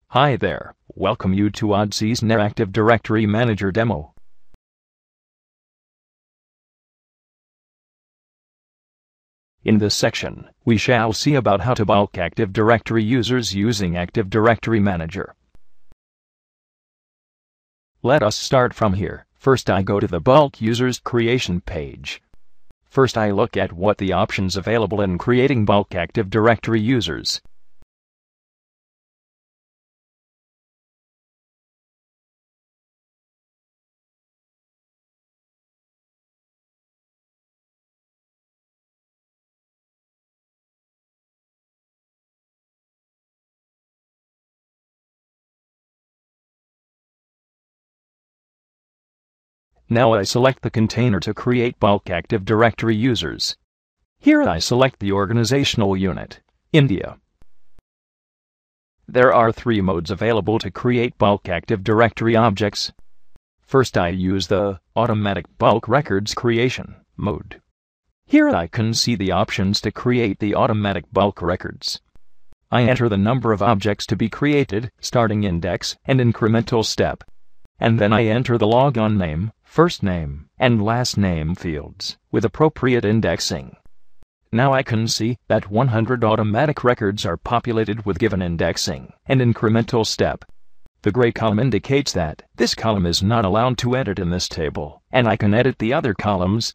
Hi there, welcome you to ASN Active Directory Manager demo. In this section, we shall see about how to bulk Active Directory users using Active Directory Manager. Let us start from here. First I go to the bulk users creation page. First I look at what the options available in creating bulk Active Directory users. Now I select the container to create bulk Active Directory users. Here I select the organizational unit, India. There are 3 modes available to create bulk Active Directory objects. First I use the Automatic Bulk Records Creation mode. Here I can see the options to create the automatic bulk records. I enter the number of objects to be created, starting index and incremental step. And then I enter the logon name, first name, and last name fields, with appropriate indexing. Now I can see that 100 automatic records are populated with given indexing and incremental step. The gray column indicates that this column is not allowed to edit in this table, and I can edit the other columns.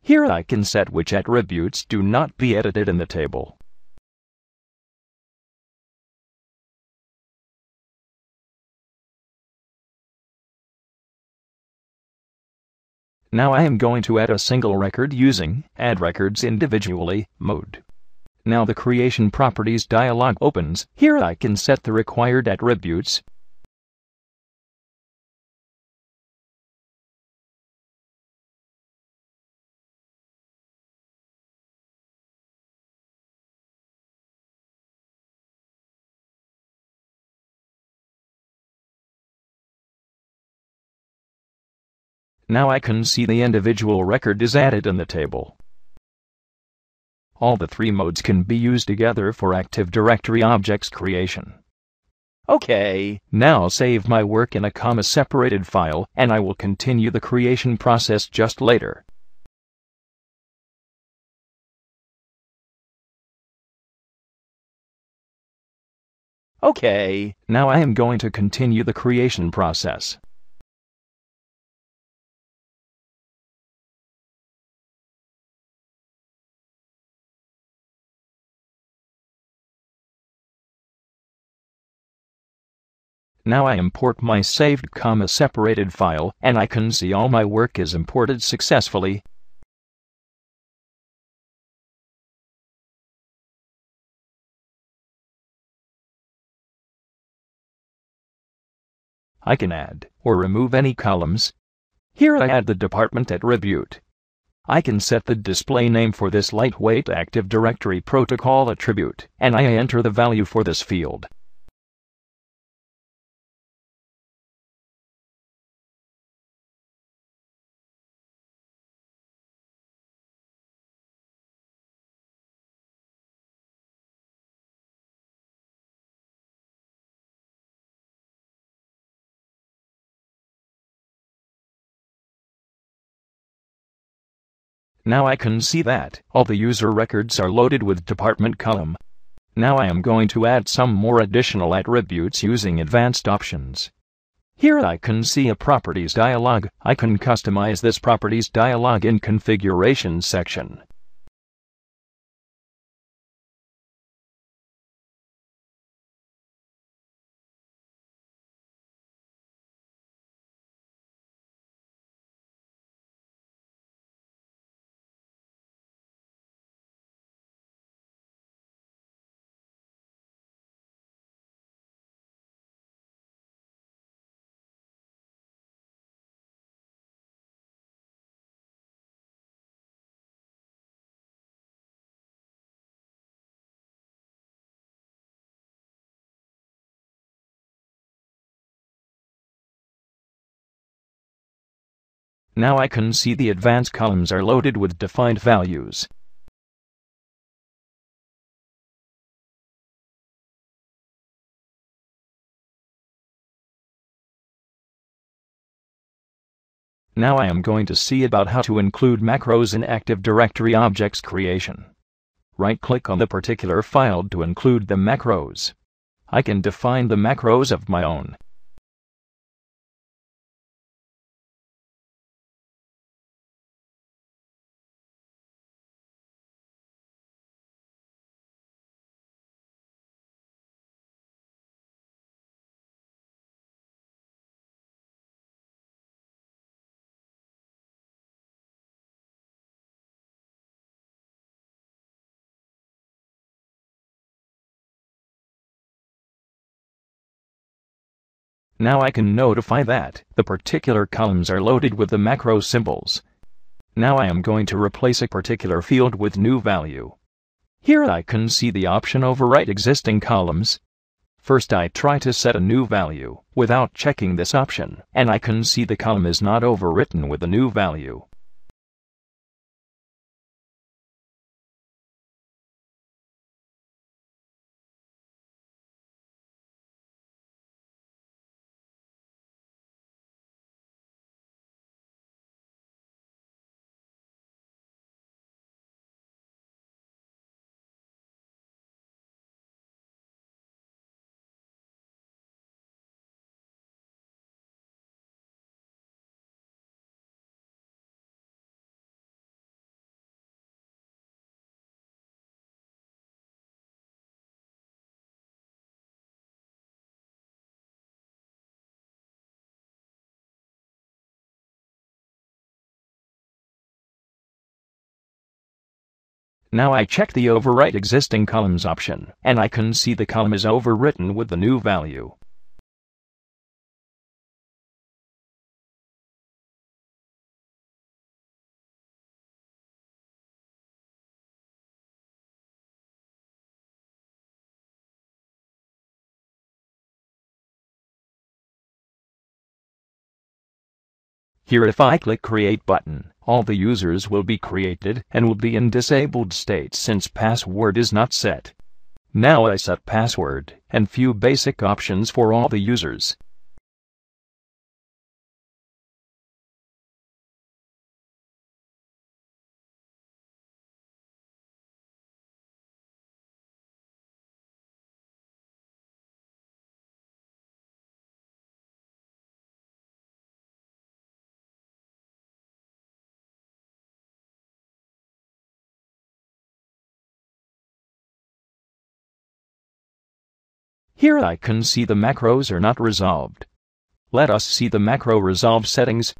Here I can set which attributes do not be edited in the table. Now I am going to add a single record using Add Records Individually mode. Now the Creation Properties dialog opens. Here I can set the required attributes. Now I can see the individual record is added in the table. All the 3 modes can be used together for Active Directory objects creation. Okay, now save my work in a comma-separated file, and I will continue the creation process just later. Okay, now I am going to continue the creation process. Now I import my saved comma-separated file, and I can see all my work is imported successfully. I can add or remove any columns. Here I add the department attribute. I can set the display name for this lightweight Active Directory protocol attribute, and I enter the value for this field. Now I can see that all the user records are loaded with department column. Now I am going to add some more additional attributes using advanced options. Here I can see a properties dialog. I can customize this properties dialog in configuration section. Now I can see the advanced columns are loaded with defined values. Now I am going to see about how to include macros in Active Directory objects creation. Right-click on the particular file to include the macros. I can define the macros of my own. Now I can notify that the particular columns are loaded with the macro symbols. Now I am going to replace a particular field with new value. Here I can see the option Overwrite existing columns. First I try to set a new value without checking this option, and I can see the column is not overwritten with the new value. Now I check the Overwrite existing columns option, and I can see the column is overwritten with the new value. Here if I click Create button, all the users will be created and will be in disabled state since password is not set. Now I set password and few basic options for all the users. Here I can see the macros are not resolved. Let us see the macro resolve settings.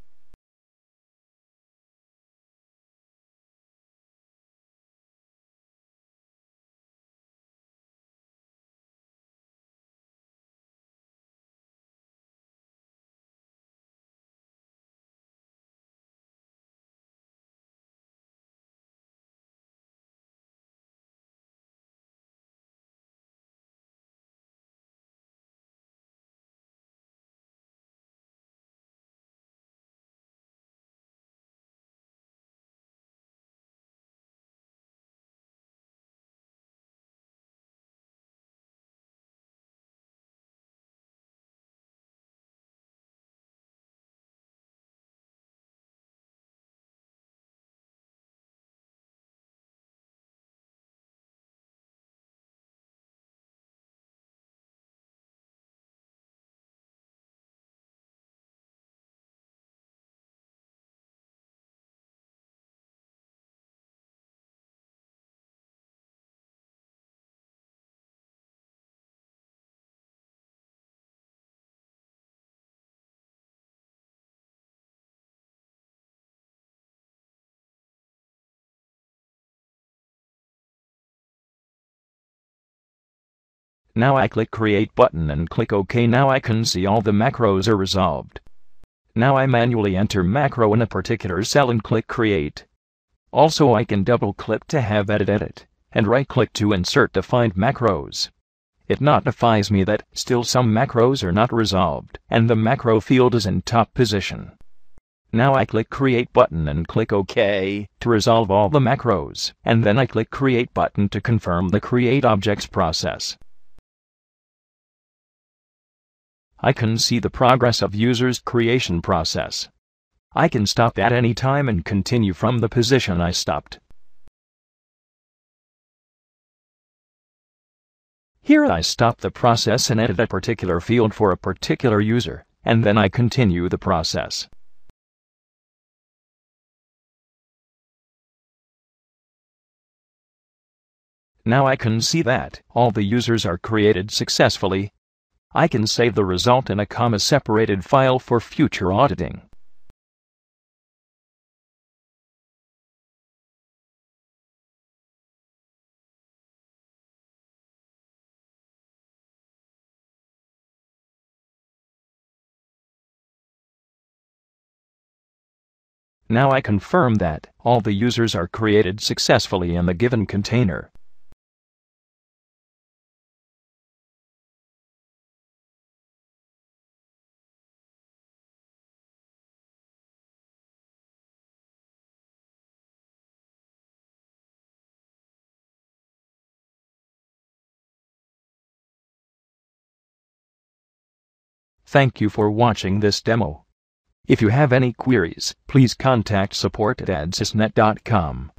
Now I click Create button and click OK. Now I can see all the macros are resolved. Now I manually enter macro in a particular cell and click Create. Also I can double-click to have edit, and right-click to insert defined macros. It notifies me that still some macros are not resolved, and the macro field is in top position. Now I click Create button and click OK to resolve all the macros, and then I click Create button to confirm the Create Objects process. I can see the progress of user's creation process. I can stop at any time and continue from the position I stopped. Here I stop the process and edit a particular field for a particular user, and then I continue the process. Now I can see that all the users are created successfully. I can save the result in a comma-separated file for future auditing. Now I confirm that all the users are created successfully in the given container. Thank you for watching this demo. If you have any queries, please contact support@adsysnet.com.